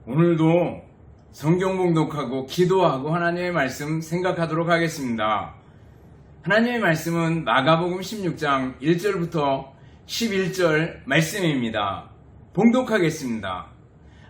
오늘도 성경 봉독하고 기도하고 하나님의 말씀 생각하도록 하겠습니다. 하나님의 말씀은 마가복음 16장 1절부터 11절 말씀입니다. 봉독하겠습니다.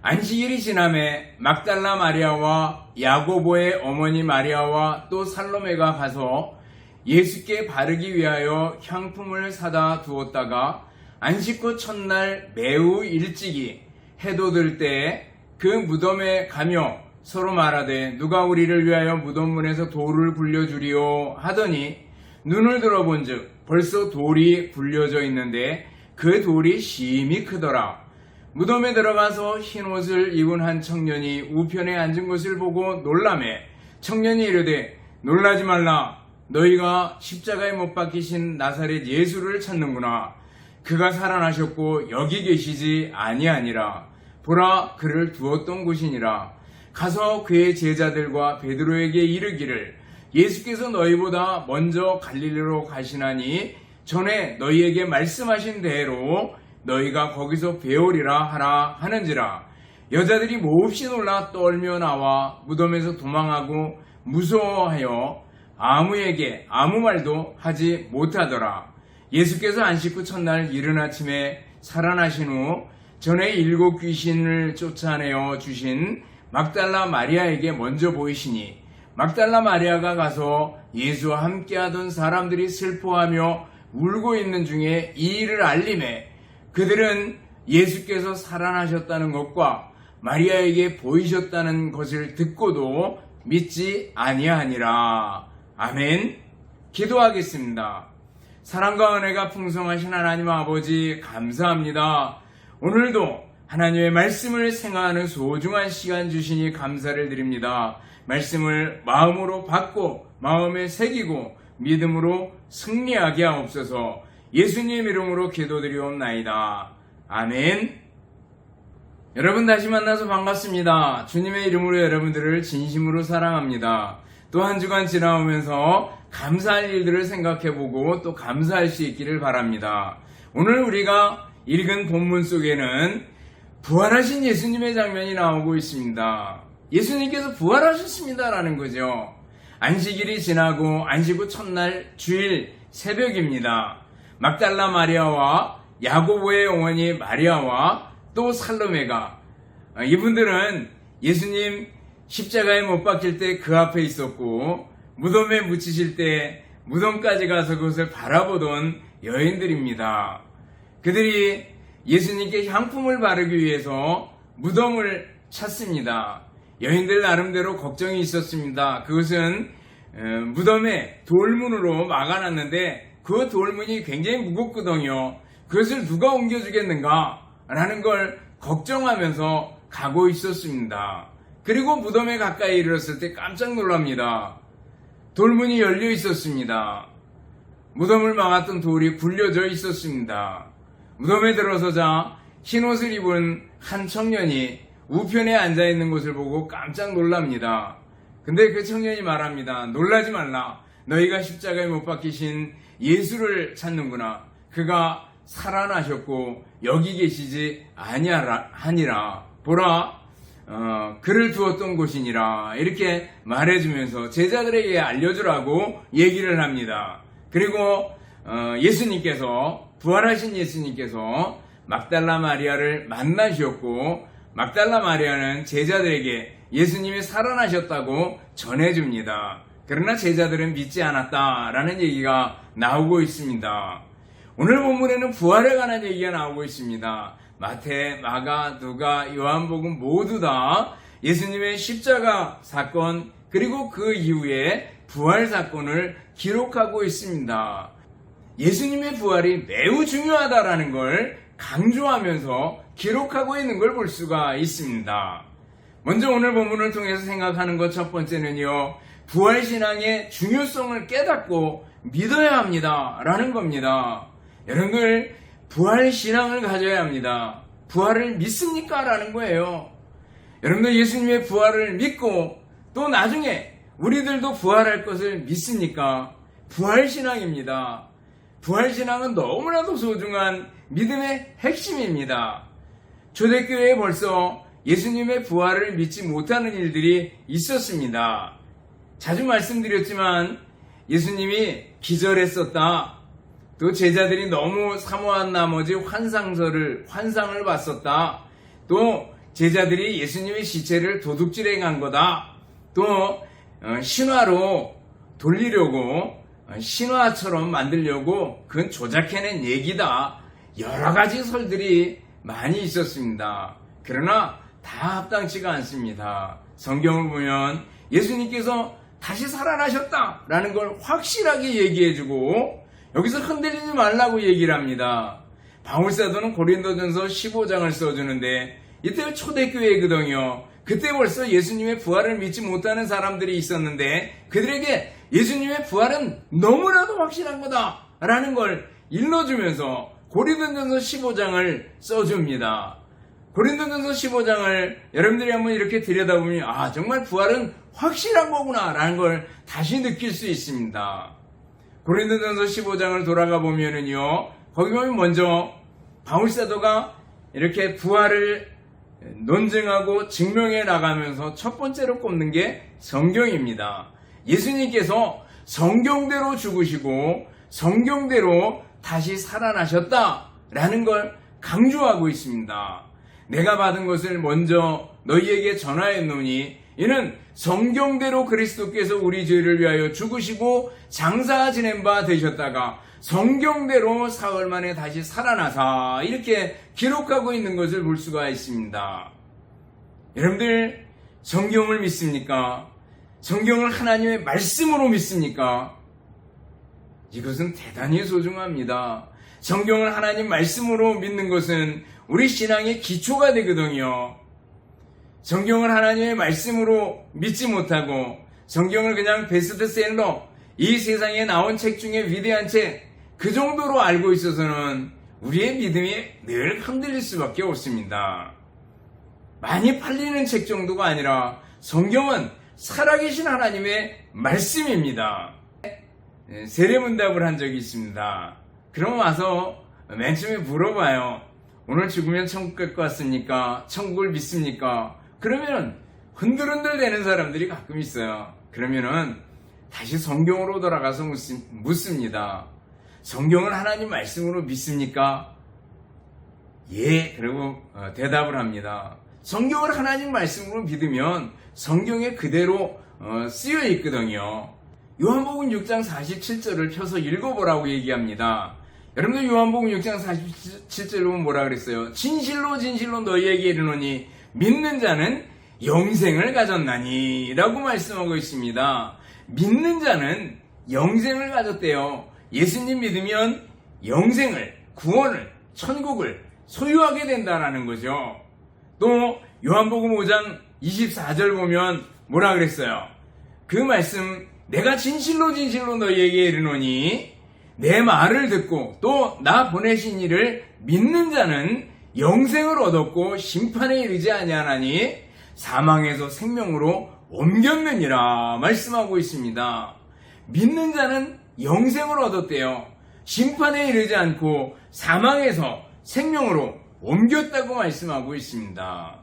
안식일이 지남에 막달라 마리아와 야고보의 어머니 마리아와 또 살로메가 가서 예수께 바르기 위하여 향품을 사다 두었다가 안식 후 첫날 매우 일찍이 해도 들 때에 그 무덤에 가며 서로 말하되 누가 우리를 위하여 무덤문에서 돌을 굴려주리오 하더니 눈을 들어본즉 벌써 돌이 굴려져 있는데 그 돌이 심히 크더라. 무덤에 들어가서 흰 옷을 입은 한 청년이 우편에 앉은 것을 보고 놀라매 청년이 이르되 놀라지 말라. 너희가 십자가에 못 박히신 나사렛 예수를 찾는구나. 그가 살아나셨고 여기 계시지 아니하니라. 보라, 그를 두었던 곳이니라. 가서 그의 제자들과 베드로에게 이르기를 예수께서 너희보다 먼저 갈릴리로 가시나니 전에 너희에게 말씀하신 대로 너희가 거기서 배우리라 하라 하는지라. 여자들이 몹시 놀라 떨며 나와 무덤에서 도망하고 무서워하여 아무에게 아무 말도 하지 못하더라. 예수께서 안식 후 첫날 이른 아침에 살아나신 후 전에 7 귀신을 쫓아내어 주신 막달라 마리아에게 먼저 보이시니 막달라 마리아가 가서 예수와 함께하던 사람들이 슬퍼하며 울고 있는 중에 이 일을 알림해 그들은 예수께서 살아나셨다는 것과 마리아에게 보이셨다는 것을 듣고도 믿지 아니하니라. 아멘. 기도하겠습니다. 사랑과 은혜가 풍성하신 하나님 아버지 감사합니다. 오늘도 하나님의 말씀을 생각하는 소중한 시간 주시니 감사를 드립니다. 말씀을 마음으로 받고 마음에 새기고 믿음으로 승리하게 하옵소서. 예수님 이름으로 기도드리옵나이다. 아멘. 여러분 다시 만나서 반갑습니다. 주님의 이름으로 여러분들을 진심으로 사랑합니다. 또 한 주간 지나오면서 감사할 일들을 생각해보고 또 감사할 수 있기를 바랍니다. 오늘 우리가 읽은 본문 속에는 부활하신 예수님의 장면이 나오고 있습니다. 예수님께서 부활하셨습니다라는 거죠. 안식일이 지나고 안식 후 첫날 주일 새벽입니다. 막달라 마리아와 야고보의 어머니 마리아와 또 살로메가 이분들은 예수님 십자가에 못 박힐 때 그 앞에 있었고 무덤에 묻히실 때 무덤까지 가서 그것을 바라보던 여인들입니다. 그들이 예수님께 향품을 바르기 위해서 무덤을 찾습니다. 여인들 나름대로 걱정이 있었습니다. 그것은 무덤에 돌문으로 막아놨는데 그 돌문이 굉장히 무겁거든요. 그것을 누가 옮겨주겠는가 라는 걸 걱정하면서 가고 있었습니다. 그리고 무덤에 가까이 이르렀을 때 깜짝 놀랍니다. 돌문이 열려 있었습니다. 무덤을 막았던 돌이 굴려져 있었습니다. 무덤에 들어서자 흰옷을 입은 한 청년이 우편에 앉아있는 것을 보고 깜짝 놀랍니다. 근데 그 청년이 말합니다. 놀라지 말라. 너희가 십자가에 못 박히신 예수를 찾는구나. 그가 살아나셨고 여기 계시지 아니하니라. 보라, 그를 두었던 곳이니라. 이렇게 말해주면서 제자들에게 알려주라고 얘기를 합니다. 그리고 예수님께서 부활하신 예수님께서 막달라 마리아를 만나셨고 막달라 마리아는 제자들에게 예수님이 살아나셨다고 전해줍니다. 그러나 제자들은 믿지 않았다라는 얘기가 나오고 있습니다. 오늘 본문에는 부활에 관한 얘기가 나오고 있습니다. 마태, 마가, 누가, 요한복음 모두 다 예수님의 십자가 사건 그리고 그 이후에 부활 사건을 기록하고 있습니다. 예수님의 부활이 매우 중요하다라는 걸 강조하면서 기록하고 있는 걸 볼 수가 있습니다. 먼저 오늘 본문을 통해서 생각하는 것 첫 번째는요. 부활신앙의 중요성을 깨닫고 믿어야 합니다. 라는 겁니다. 여러분들 부활신앙을 가져야 합니다. 부활을 믿습니까? 라는 거예요. 여러분들 예수님의 부활을 믿고 또 나중에 우리들도 부활할 것을 믿습니까? 부활신앙입니다. 부활신앙은 너무나도 소중한 믿음의 핵심입니다. 초대교회에 벌써 예수님의 부활을 믿지 못하는 일들이 있었습니다. 자주 말씀드렸지만 예수님이 기절했었다. 또 제자들이 너무 사모한 나머지 환상을 봤었다. 또 제자들이 예수님의 시체를 도둑질해 간 거다. 또 신화로 돌리려고 신화처럼 만들려고 그건 조작해낸 얘기다. 여러 가지 설들이 많이 있었습니다. 그러나 다 합당치가 않습니다. 성경을 보면 예수님께서 다시 살아나셨다라는 걸 확실하게 얘기해주고 여기서 흔들리지 말라고 얘기를 합니다. 바울사도는 고린도전서 15장을 써주는데 이때 초대교회거든요. 그때 벌써 예수님의 부활을 믿지 못하는 사람들이 있었는데 그들에게 예수님의 부활은 너무나도 확실한 거다라는 걸 일러주면서 고린도전서 15장을 써줍니다. 고린도전서 15장을 여러분들이 한번 이렇게 들여다보면 정말 부활은 확실한 거구나 라는 걸 다시 느낄 수 있습니다. 고린도전서 15장을 돌아가 보면은요, 거기 보면 먼저 바울사도가 이렇게 부활을 논증하고 증명해 나가면서 첫 번째로 꼽는 게 성경입니다. 예수님께서 성경대로 죽으시고 성경대로 다시 살아나셨다라는 걸 강조하고 있습니다. 내가 받은 것을 먼저 너희에게 전하였노니 이는 성경대로 그리스도께서 우리 죄를 위하여 죽으시고 장사 지낸 바 되셨다가 성경대로 사흘 만에 다시 살아나사 이렇게 기록하고 있는 것을 볼 수가 있습니다. 여러분들 성경을 믿습니까? 성경을 하나님의 말씀으로 믿습니까? 이것은 대단히 소중합니다. 성경을 하나님 말씀으로 믿는 것은 우리 신앙의 기초가 되거든요. 성경을 하나님의 말씀으로 믿지 못하고 성경을 그냥 베스트셀러, 이 세상에 나온 책 중에 위대한 책, 그 정도로 알고 있어서는 우리의 믿음이 늘 흔들릴 수밖에 없습니다. 많이 팔리는 책 정도가 아니라 성경은 살아계신 하나님의 말씀입니다. 세례문답을 한 적이 있습니다. 그럼 와서 맨 처음에 물어봐요. 오늘 죽으면 천국 갈 것 같습니까? 천국을 믿습니까? 그러면 흔들흔들 되는 사람들이 가끔 있어요. 그러면은 다시 성경으로 돌아가서 묻습니다. 성경을 하나님 말씀으로 믿습니까? 예, 그리고 대답을 합니다. 성경을 하나님 말씀으로 믿으면 성경에 그대로 쓰여 있거든요. 요한복음 6장 47절을 펴서 읽어보라고 얘기합니다. 여러분들 요한복음 6장 47절로 보면 뭐라 그랬어요? 진실로 진실로 너희에게 이르노니 믿는 자는 영생을 가졌나니 라고 말씀하고 있습니다. 믿는 자는 영생을 가졌대요. 예수님 믿으면 영생을, 구원을, 천국을 소유하게 된다라는 거죠. 또 요한복음 5장 24절 보면 뭐라 그랬어요? 그 말씀, 내가 진실로 진실로 너희에게 이르노니 내 말을 듣고 또 나 보내신 이를 믿는 자는 영생을 얻었고 심판에 이르지 아니하나니 사망에서 생명으로 옮겼느니라 말씀하고 있습니다. 믿는 자는 영생을 얻었대요. 심판에 이르지 않고 사망에서 생명으로 옮겼다고 말씀하고 있습니다.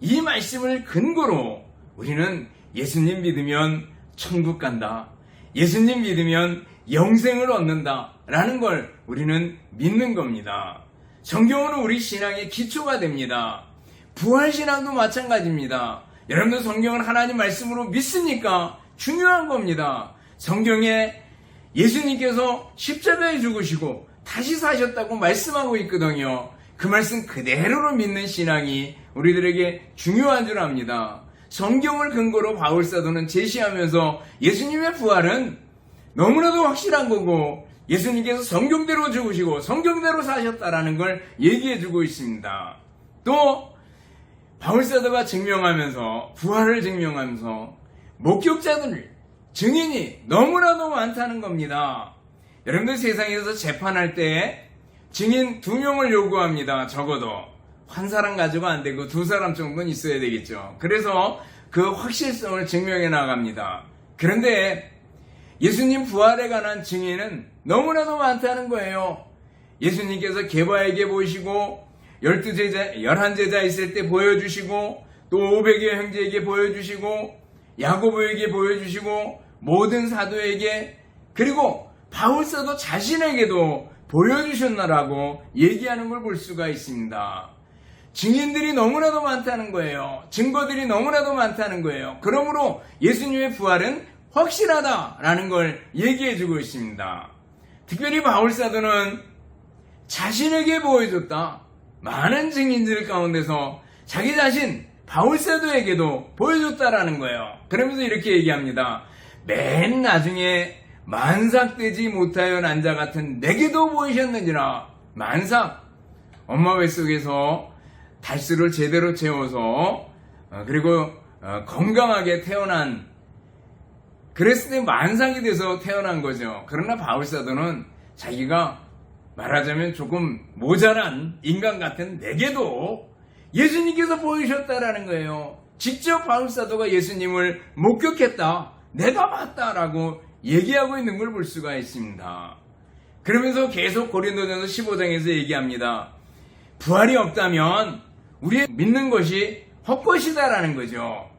이 말씀을 근거로 우리는 예수님 믿으면 천국 간다, 예수님 믿으면 영생을 얻는다 라는 걸 우리는 믿는 겁니다. 성경은 우리 신앙의 기초가 됩니다. 부활신앙도 마찬가지입니다. 여러분들 성경을 하나님 말씀으로 믿습니까? 중요한 겁니다. 성경에 예수님께서 십자가에 죽으시고 다시 사셨다고 말씀하고 있거든요. 그 말씀 그대로로 믿는 신앙이 우리들에게 중요한 줄 압니다. 성경을 근거로 바울사도는 제시하면서 예수님의 부활은 너무나도 확실한 거고 예수님께서 성경대로 죽으시고 성경대로 사셨다라는 걸 얘기해주고 있습니다. 또 바울사도가 증명하면서 부활을 증명하면서 목격자들 증인이 너무나도 많다는 겁니다. 여러분들 세상에서 재판할 때 증인 2명을 요구합니다. 적어도 한 사람 가지고 안 되고 2사람 정도는 있어야 되겠죠. 그래서 그 확실성을 증명해 나갑니다. 그런데 예수님 부활에 관한 증인은 너무나도 많다는 거예요. 예수님께서 게바에게 보이시고 제자, 11제자 있을 때 보여주시고, 또 500여 형제에게 보여주시고, 야고보에게 보여주시고, 모든 사도에게, 그리고 바울사도 자신에게도 보여주셨나라고 얘기하는 걸 볼 수가 있습니다. 증인들이 너무나도 많다는 거예요. 증거들이 너무나도 많다는 거예요. 그러므로 예수님의 부활은 확실하다라는 걸 얘기해주고 있습니다. 특별히 바울사도는 자신에게 보여줬다. 많은 증인들 가운데서 자기 자신 바울사도에게도 보여줬다라는 거예요. 그러면서 이렇게 얘기합니다. 맨 나중에 만삭되지 못하여 난 자 같은 내게도 보이셨느니라. 만삭, 엄마 뱃속에서 달수를 제대로 채워서 그리고 건강하게 태어난, 그랬을 때 만삭이 돼서 태어난 거죠. 그러나 바울사도는 자기가 말하자면 조금 모자란 인간 같은 내게도 예수님께서 보이셨다라는 거예요. 직접 바울사도가 예수님을 목격했다, 내가 봤다라고 얘기하고 있는 걸 볼 수가 있습니다. 그러면서 계속 고린도전서 15장에서 얘기합니다. 부활이 없다면 우리의 믿는 것이 헛것이다라는 거죠.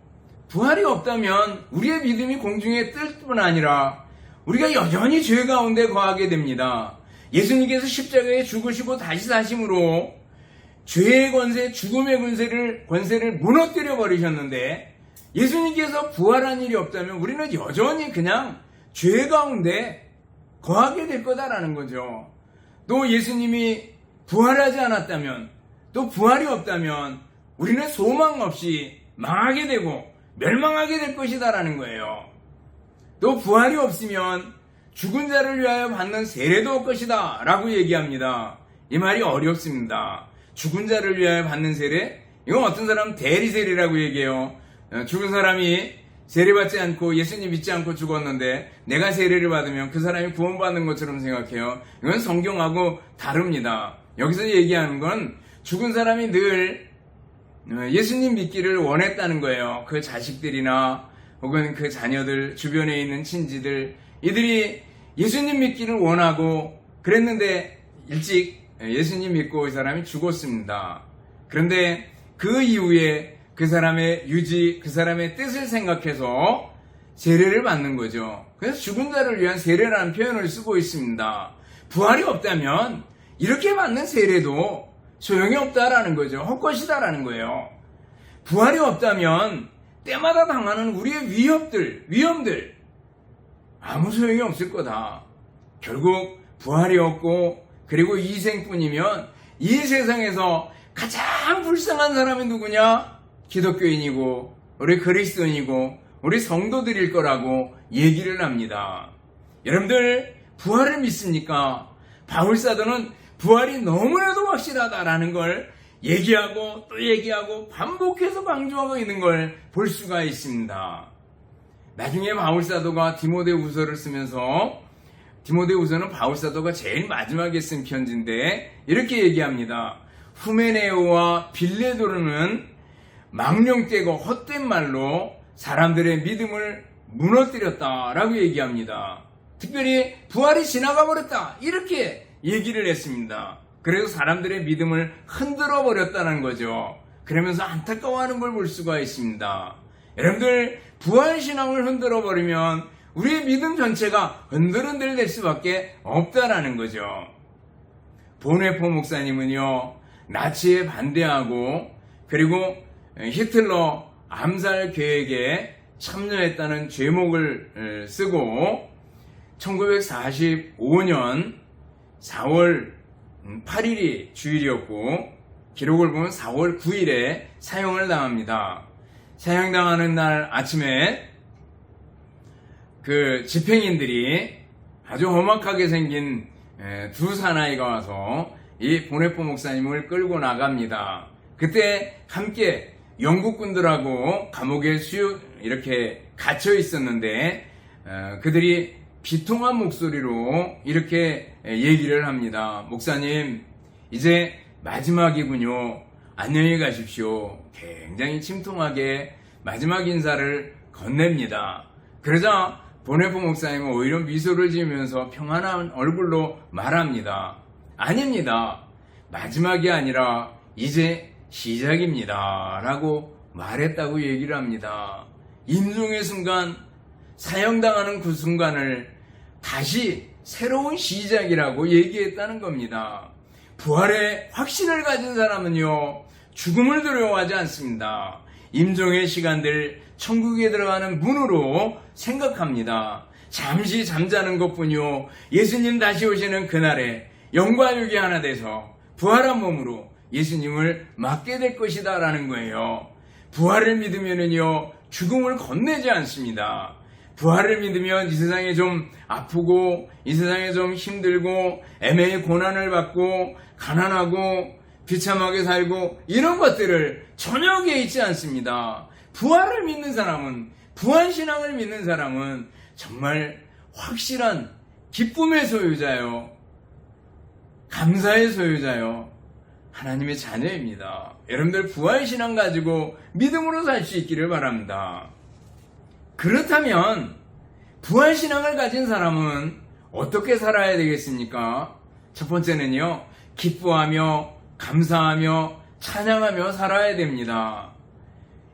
부활이 없다면 우리의 믿음이 공중에 뜰 뿐 아니라 우리가 여전히 죄 가운데 거하게 됩니다. 예수님께서 십자가에 죽으시고 다시 사심으로 죄의 권세, 죽음의 권세를 무너뜨려 버리셨는데, 예수님께서 부활한 일이 없다면 우리는 여전히 그냥 죄 가운데 거하게 될 거다라는 거죠. 또 예수님이 부활하지 않았다면, 또 부활이 없다면 우리는 소망 없이 망하게 되고 멸망하게 될 것이다라는 거예요. 또 부활이 없으면 죽은 자를 위하여 받는 세례도 없을 것이다 라고 얘기합니다. 이 말이 어렵습니다. 죽은 자를 위하여 받는 세례? 이건 어떤 사람은 대리세례라고 얘기해요. 죽은 사람이 세례받지 않고 예수님 믿지 않고 죽었는데 내가 세례를 받으면 그 사람이 구원받는 것처럼 생각해요. 이건 성경하고 다릅니다. 여기서 얘기하는 건 죽은 사람이 늘 예수님 믿기를 원했다는 거예요. 그 자식들이나 혹은 그 자녀들, 주변에 있는 친지들, 이들이 예수님 믿기를 원하고 그랬는데 일찍 예수님 믿고 이 사람이 죽었습니다. 그런데 그 이후에 그 사람의 유지, 그 사람의 뜻을 생각해서 세례를 받는 거죠. 그래서 죽은 자를 위한 세례라는 표현을 쓰고 있습니다. 부활이 없다면 이렇게 받는 세례도 소용이 없다라는 거죠. 헛것이다라는 거예요. 부활이 없다면 때마다 당하는 우리의 위험들 아무 소용이 없을 거다. 결국 부활이 없고 그리고 이 생뿐이면 이 세상에서 가장 불쌍한 사람이 누구냐? 기독교인이고 우리 그리스도인이고 우리 성도들일 거라고 얘기를 합니다. 여러분들 부활을 믿습니까? 바울사도는 부활이 너무나도 확실하다라는 걸 얘기하고 또 얘기하고 반복해서 강조하고 있는 걸 볼 수가 있습니다. 나중에 바울사도가 디모데후서를 쓰면서, 디모데후서는 바울사도가 제일 마지막에 쓴 편지인데 이렇게 얘기합니다. 후메네오와 빌레도르는 망령되고 헛된 말로 사람들의 믿음을 무너뜨렸다라고 얘기합니다. 특별히 부활이 지나가 버렸다 이렇게 얘기를 했습니다. 그래서 사람들의 믿음을 흔들어 버렸다는 거죠. 그러면서 안타까워하는 걸 볼 수가 있습니다. 여러분들 부활신앙을 흔들어 버리면 우리의 믿음 전체가 흔들흔들 될 수밖에 없다라는 거죠. 보네포 목사님은요, 나치에 반대하고 그리고 히틀러 암살 계획에 참여했다는 죄목을 쓰고 1945년 4월 8일이 주일이었고 기록을 보면 4월 9일에 사형을 당합니다. 사형당하는 날 아침에 그 집행인들이 아주 험악하게 생긴 두 사나이가 와서 이 보네포 목사님을 끌고 나갑니다. 그때 함께 영국군들하고 감옥에 이렇게 갇혀 있었는데 그들이 비통한 목소리로 이렇게 얘기를 합니다. 목사님, 이제 마지막이군요. 안녕히 가십시오. 굉장히 침통하게 마지막 인사를 건넵니다. 그러자 보네포 목사님은 오히려 미소를 지으면서 평안한 얼굴로 말합니다. 아닙니다. 마지막이 아니라 이제 시작입니다 라고 말했다고 얘기를 합니다. 임종의 순간, 사형당하는 그 순간을 다시 새로운 시작이라고 얘기했다는 겁니다. 부활의 확신을 가진 사람은요, 죽음을 두려워하지 않습니다. 임종의 시간들 천국에 들어가는 문으로 생각합니다. 잠시 잠자는 것뿐이요, 예수님 다시 오시는 그날에 영과 육이 하나 돼서 부활한 몸으로 예수님을 맞게 될 것이다 라는 거예요. 부활을 믿으면은요, 죽음을 겁내지 않습니다. 부활을 믿으면 이 세상에 좀 아프고, 이 세상에 좀 힘들고, 애매히 고난을 받고, 가난하고, 비참하게 살고, 이런 것들을 전혀 개의치 않습니다. 부활을 믿는 사람은, 부활신앙을 믿는 사람은 정말 확실한 기쁨의 소유자요, 감사의 소유자요, 하나님의 자녀입니다. 여러분들 부활신앙 가지고 믿음으로 살 수 있기를 바랍니다. 그렇다면 부활신앙을 가진 사람은 어떻게 살아야 되겠습니까? 첫 번째는요, 기뻐하며 감사하며 찬양하며 살아야 됩니다.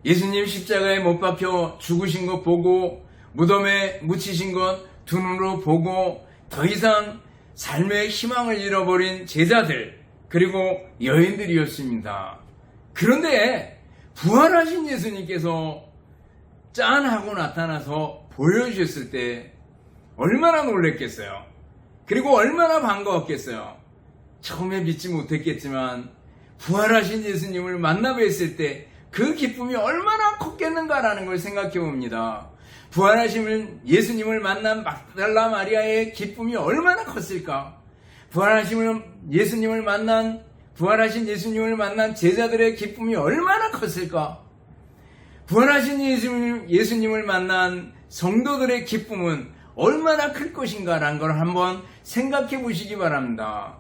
예수님 십자가에 못 박혀 죽으신 것 보고, 무덤에 묻히신 것 두 눈으로 보고, 더 이상 삶의 희망을 잃어버린 제자들, 그리고 여인들이었습니다. 그런데 부활하신 예수님께서 짠 하고 나타나서 보여주셨을 때 얼마나 놀랬겠어요. 그리고 얼마나 반가웠겠어요. 처음에 믿지 못했겠지만 부활하신 예수님을 만나 뵀을 때 그 기쁨이 얼마나 컸겠는가라는 걸 생각해 봅니다. 부활하신 예수님을 만난 막달라 마리아의 기쁨이 얼마나 컸을까? 부활하신 예수님을 만난 제자들의 기쁨이 얼마나 컸을까? 부활하신 예수님을 만난 성도들의 기쁨은 얼마나 클 것인가라는 걸 한번 생각해 보시기 바랍니다.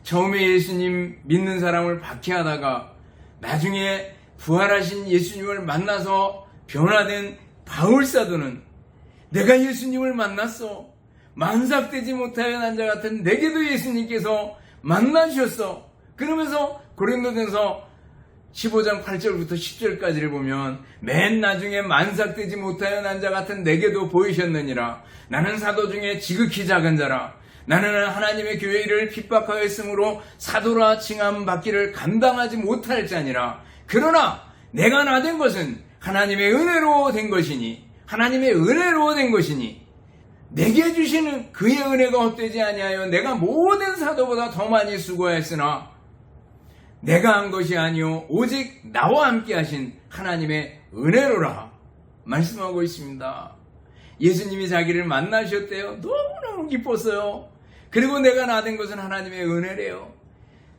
처음에 예수님 믿는 사람을 박해하다가 나중에 부활하신 예수님을 만나서 변화된 바울사도는 내가 예수님을 만났어. 만삭되지 못하여 난 자 같은 내게도 예수님께서 만나주셨어. 그러면서 고린도전서 15장 8절부터 10절까지를 보면 맨 나중에 만삭되지 못하여 난 자 같은 내게도 보이셨느니라. 나는 사도 중에 지극히 작은 자라. 나는 하나님의 교회를 핍박하였으므로 사도라 칭함 받기를 감당하지 못할 자니라. 그러나 내가 나된 것은 하나님의 은혜로 된 것이니 내게 주시는 그의 은혜가 헛되지 아니하여 내가 모든 사도보다 더 많이 수고하였으나 내가 한 것이 아니요 오직 나와 함께 하신 하나님의 은혜로라 말씀하고 있습니다. 예수님이 자기를 만나셨대요. 너무너무 기뻤어요. 그리고 내가 나된 것은 하나님의 은혜래요.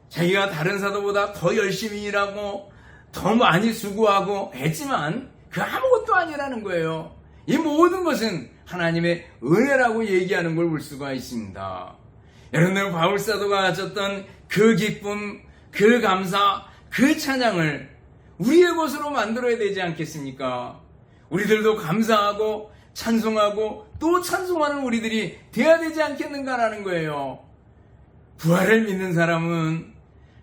자기가 다른 사도보다 더 열심히 일하고 더 많이 수고하고 했지만 그 아무것도 아니라는 거예요. 이 모든 것은 하나님의 은혜라고 얘기하는 걸 볼 수가 있습니다. 여러분들 바울사도가 가졌던 그 기쁨, 그 감사, 그 찬양을 우리의 것으로 만들어야 되지 않겠습니까? 우리들도 감사하고 찬송하고 또 찬송하는 우리들이 돼야 되지 않겠는가라는 거예요. 부활을 믿는 사람은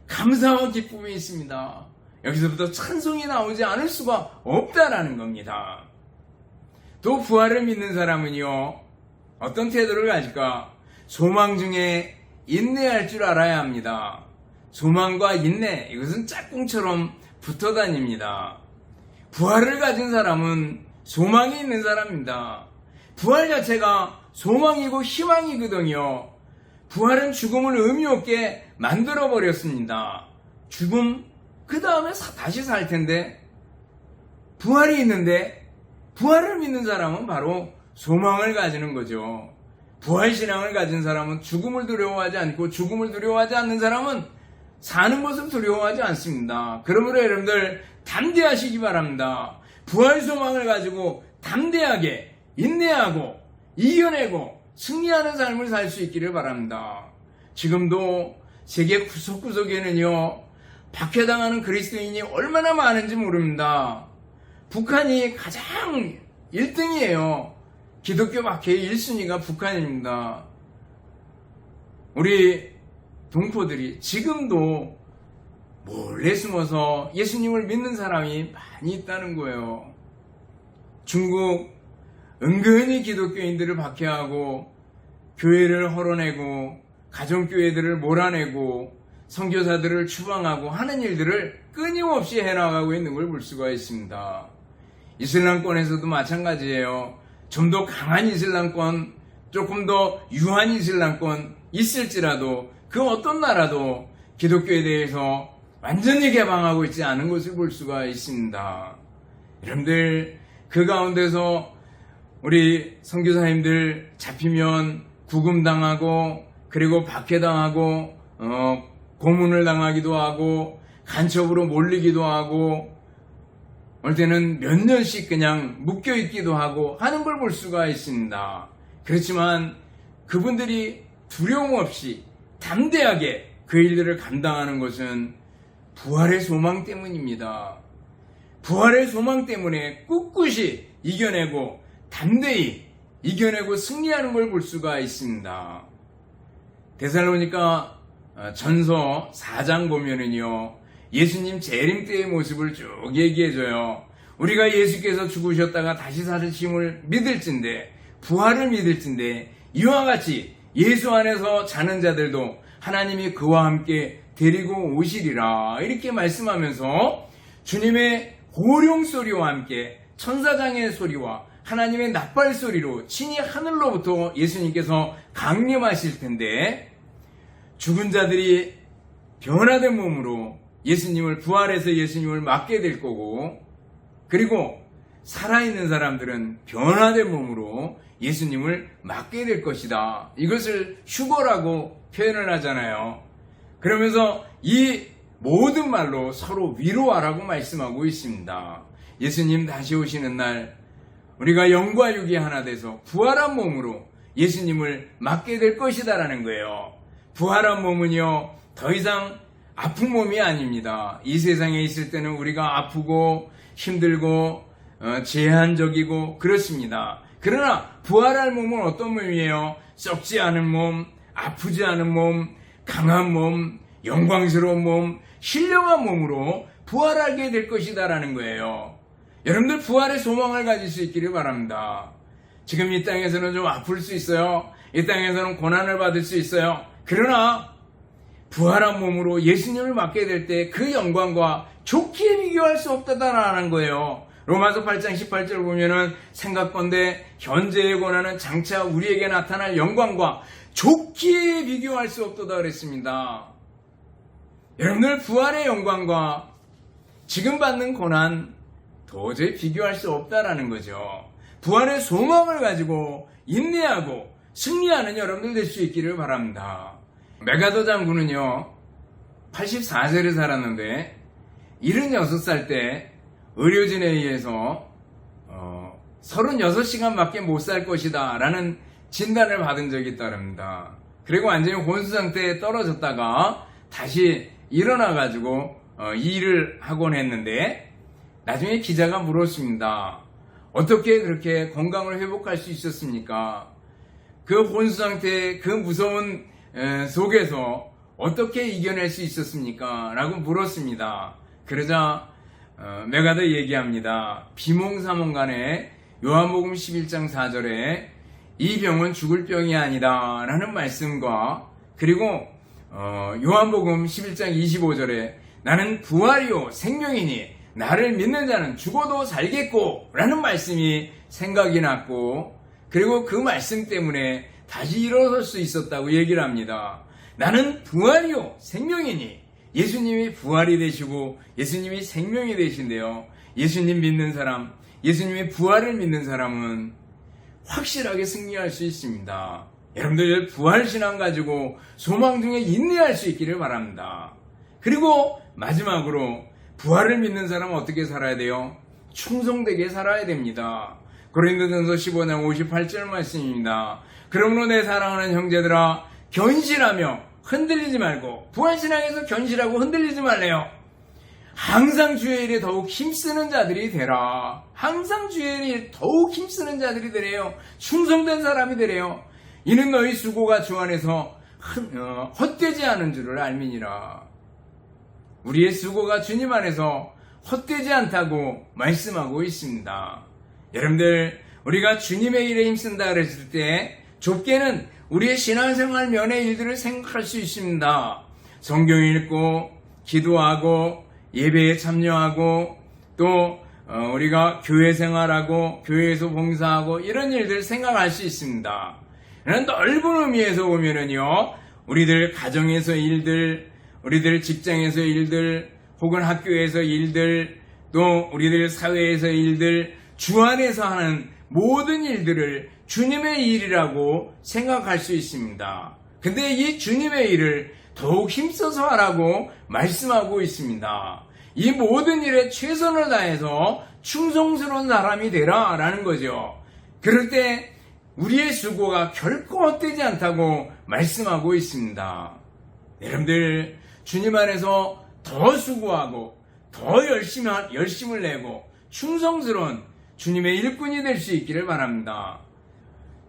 감사와 기쁨이 있습니다. 여기서부터 찬송이 나오지 않을 수가 없다라는 겁니다. 또 부활을 믿는 사람은요, 어떤 태도를 가질까? 소망 중에 인내할 줄 알아야 합니다. 소망과 인내, 이것은 짝꿍처럼 붙어 다닙니다. 부활을 가진 사람은 소망이 있는 사람입니다. 부활 자체가 소망이고 희망이거든요. 부활은 죽음을 의미 없게 만들어버렸습니다. 죽음, 그 다음에 다시 살 텐데, 부활이 있는데, 부활을 믿는 사람은 바로 소망을 가지는 거죠. 부활신앙을 가진 사람은 죽음을 두려워하지 않고, 죽음을 두려워하지 않는 사람은 사는 것을 두려워하지 않습니다. 그러므로 여러분들 담대하시기 바랍니다. 부활 소망을 가지고 담대하게 인내하고 이겨내고 승리하는 삶을 살 수 있기를 바랍니다. 지금도 세계 구석구석에는요, 박해당하는 그리스도인이 얼마나 많은지 모릅니다. 북한이 가장 1등이에요. 기독교 박해의 1순위가 북한입니다. 우리 동포들이 지금도 몰래 숨어서 예수님을 믿는 사람이 많이 있다는 거예요. 중국 은근히 기독교인들을 박해하고 교회를 헐어내고 가정교회들을 몰아내고 선교사들을 추방하고 하는 일들을 끊임없이 해나가고 있는 걸 볼 수가 있습니다. 이슬람권에서도 마찬가지예요. 좀 더 강한 이슬람권, 조금 더 유한 이슬람권 있을지라도 그 어떤 나라도 기독교에 대해서 완전히 개방하고 있지 않은 것을 볼 수가 있습니다. 여러분들 그 가운데서 우리 선교사님들 잡히면 구금당하고 그리고 박해당하고 고문을 당하기도 하고 간첩으로 몰리기도 하고 어느 때는 몇 년씩 그냥 묶여있기도 하고 하는 걸 볼 수가 있습니다. 그렇지만 그분들이 두려움 없이 담대하게 그 일들을 감당하는 것은 부활의 소망 때문입니다. 부활의 소망 때문에 꿋꿋이 이겨내고 담대히 이겨내고 승리하는 걸 볼 수가 있습니다. 데살로니가 전서 4장 보면은요, 예수님 재림 때의 모습을 쭉 얘기해줘요. 우리가 예수께서 죽으셨다가 다시 사르심을 믿을진데, 부활을 믿을진데, 이와 같이 예수 안에서 자는 자들도 하나님이 그와 함께 데리고 오시리라. 이렇게 말씀하면서 주님의 호령 소리와 함께 천사장의 소리와 하나님의 나팔 소리로 친히 하늘로부터 예수님께서 강림하실 텐데, 죽은 자들이 변화된 몸으로 예수님을 부활해서 예수님을 맞게 될 거고, 그리고 살아있는 사람들은 변화된 몸으로 예수님을 맞게 될 것이다. 이것을 휴거라고 표현을 하잖아요. 그러면서 이 모든 말로 서로 위로하라고 말씀하고 있습니다. 예수님 다시 오시는 날 우리가 영과 육이 하나 돼서 부활한 몸으로 예수님을 맞게 될 것이다라는 거예요. 부활한 몸은요, 더 이상 아픈 몸이 아닙니다. 이 세상에 있을 때는 우리가 아프고 힘들고 제한적이고 그렇습니다. 그러나 부활할 몸은 어떤 몸이에요? 썩지 않은 몸, 아프지 않은 몸, 강한 몸, 영광스러운 몸, 신령한 몸으로 부활하게 될 것이다라는 거예요. 여러분들 부활의 소망을 가질 수 있기를 바랍니다. 지금 이 땅에서는 좀 아플 수 있어요. 이 땅에서는 고난을 받을 수 있어요. 그러나 부활한 몸으로 예수님을 맞게 될 때 그 영광과 좋게 비교할 수 없다라는 거예요. 로마서 8장 18절 보면은 생각건대 현재의 고난은 장차 우리에게 나타날 영광과 좋게 비교할 수 없도다 그랬습니다. 여러분들 부활의 영광과 지금 받는 고난 도저히 비교할 수 없다라는 거죠. 부활의 소망을 가지고 인내하고 승리하는 여러분들 될 수 있기를 바랍니다. 메가더 장군은요 84세를 살았는데 76살 때 의료진에 의해서 36시간밖에 못 살 것이다 라는 진단을 받은 적이 있답니다. 그리고 완전히 혼수 상태에 떨어졌다가 다시 일어나가지고 일을 하곤 했는데 나중에 기자가 물었습니다. 어떻게 그렇게 건강을 회복할 수 있었습니까? 그 혼수 상태의 그 무서운 속에서 어떻게 이겨낼 수 있었습니까? 라고 물었습니다. 그러자 메가더 얘기합니다. 비몽사몽간에 요한복음 11장 4절에 이 병은 죽을 병이 아니다 라는 말씀과 그리고 요한복음 11장 25절에 나는 부활이요 생명이니 나를 믿는 자는 죽어도 살겠고 라는 말씀이 생각이 났고 그리고 그 말씀 때문에 다시 일어설 수 있었다고 얘기를 합니다. 나는 부활이요 생명이니 예수님이 부활이 되시고 예수님이 생명이 되신데요. 예수님 믿는 사람, 예수님의 부활을 믿는 사람은 확실하게 승리할 수 있습니다. 여러분들 부활신앙 가지고 소망 중에 인내할 수 있기를 바랍니다. 그리고 마지막으로 부활을 믿는 사람은 어떻게 살아야 돼요? 충성되게 살아야 됩니다. 고린도전서 15장 58절 말씀입니다. 그러므로 내 사랑하는 형제들아 견실하며 흔들리지 말고 부활신앙에서 견실하고 흔들리지 말래요. 항상 주의 일에 더욱 힘쓰는 자들이 되라. 항상 주의 일에 더욱 힘쓰는 자들이 되래요. 충성된 사람이 되래요. 이는 너희 수고가 주 안에서 헛되지 않은 줄을 알미니라. 우리의 수고가 주님 안에서 헛되지 않다고 말씀하고 있습니다. 여러분들, 우리가 주님의 일에 힘쓴다 그랬을 때 좁게는 우리의 신앙생활 면의 일들을 생각할 수 있습니다. 성경 읽고 기도하고 예배에 참여하고 또 우리가 교회 생활하고 교회에서 봉사하고 이런 일들을 생각할 수 있습니다. 이런 넓은 의미에서 보면은요, 우리들 가정에서 일들, 우리들 직장에서 일들, 혹은 학교에서 일들, 또 우리들 사회에서 일들, 주 안에서 하는 모든 일들을 주님의 일이라고 생각할 수 있습니다. 근데 이 주님의 일을 더욱 힘써서 하라고 말씀하고 있습니다. 이 모든 일에 최선을 다해서 충성스러운 사람이 되라 라는 거죠. 그럴 때 우리의 수고가 결코 헛되지 않다고 말씀하고 있습니다. 여러분들, 주님 안에서 더 수고하고 더 열심을 내고 충성스러운 주님의 일꾼이 될 수 있기를 바랍니다.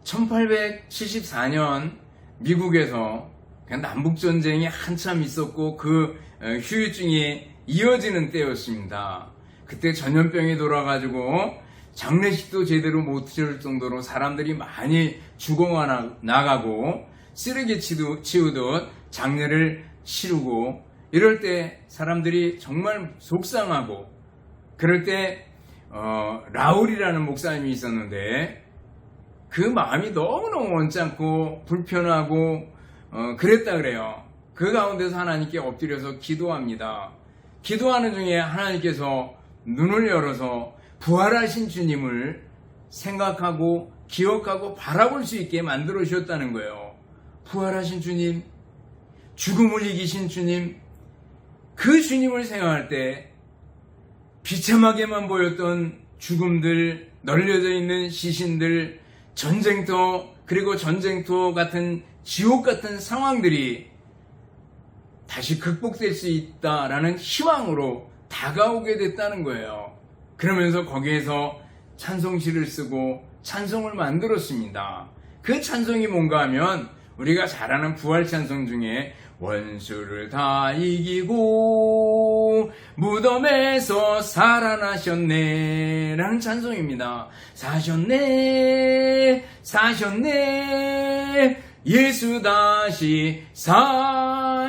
1874년 미국에서 남북전쟁이 한참 있었고 그 후유증이 이어지는 때였습니다. 그때 전염병이 돌아가지고 장례식도 제대로 못 치를 정도로 사람들이 많이 죽어나가고 쓰레기 치우듯 장례를 치르고 이럴 때 사람들이 정말 속상하고, 그럴 때 라울이라는 목사님이 있었는데 그 마음이 너무너무 언짢고 불편하고 그랬다 그래요. 그 가운데서 하나님께 엎드려서 기도합니다. 기도하는 중에 하나님께서 눈을 열어서 부활하신 주님을 생각하고 기억하고 바라볼 수 있게 만들어 주셨다는 거예요. 부활하신 주님, 죽음을 이기신 주님, 그 주님을 생각할 때 비참하게만 보였던 죽음들, 널려져 있는 시신들, 전쟁터, 그리고 전쟁터 같은 지옥 같은 상황들이 다시 극복될 수 있다라는 희망으로 다가오게 됐다는 거예요. 그러면서 거기에서 찬송시를 쓰고 찬송을 만들었습니다. 그 찬송이 뭔가 하면 우리가 잘 아는 부활 찬송 중에 원수를 다 이기고 무덤에서 살아나셨네 라는 찬송입니다. 사셨네 사셨네 예수 다시 사셨네,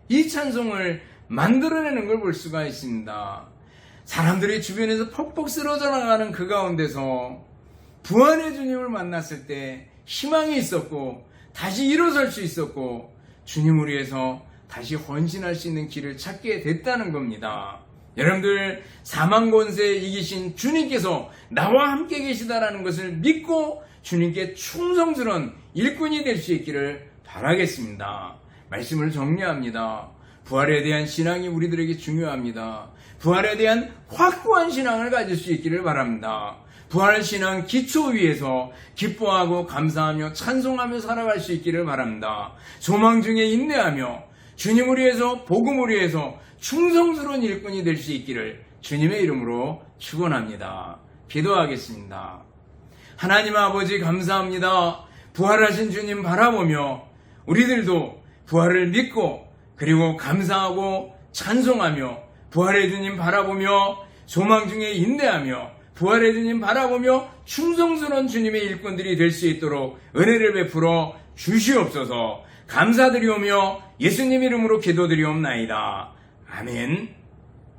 이 찬송을 만들어내는 걸 볼 수가 있습니다. 사람들이 주변에서 퍽퍽 쓰러져 나가는 그 가운데서 부활의 주님을 만났을 때 희망이 있었고 다시 일어설 수 있었고 주님을 위해서 다시 헌신할 수 있는 길을 찾게 됐다는 겁니다. 여러분들, 사망 권세에 이기신 주님께서 나와 함께 계시다라는 것을 믿고 주님께 충성스러운 일꾼이 될 수 있기를 바라겠습니다. 말씀을 정리합니다. 부활에 대한 신앙이 우리들에게 중요합니다. 부활에 대한 확고한 신앙을 가질 수 있기를 바랍니다. 부활 신앙 기초 위에서 기뻐하고 감사하며 찬송하며 살아갈 수 있기를 바랍니다. 소망 중에 인내하며 주님을 위해서 복음을 위해서 충성스러운 일꾼이 될 수 있기를 주님의 이름으로 축원합니다. 기도하겠습니다. 하나님 아버지, 감사합니다. 부활하신 주님 바라보며 우리들도 부활을 믿고 그리고 감사하고 찬송하며 부활의 주님 바라보며 소망 중에 인내하며 부활의 주님 바라보며 충성스러운 주님의 일꾼들이 될 수 있도록 은혜를 베풀어 주시옵소서. 감사드리오며 예수님 이름으로 기도드리옵나이다. 아멘.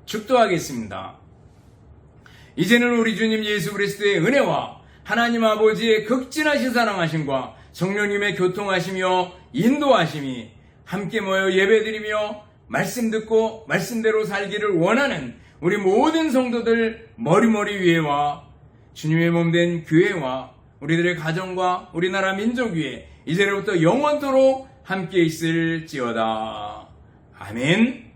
축도하겠습니다. 이제는 우리 주님 예수 그리스도의 은혜와 하나님 아버지의 극진하신 사랑하심과 성령님의 교통하시며 인도하심이 함께 모여 예배드리며 말씀 듣고 말씀대로 살기를 원하는 우리 모든 성도들 머리머리 위에와 주님의 몸된 교회와 우리들의 가정과 우리나라 민족 위에 이제로부터 영원토록 함께 있을지어다. 아멘.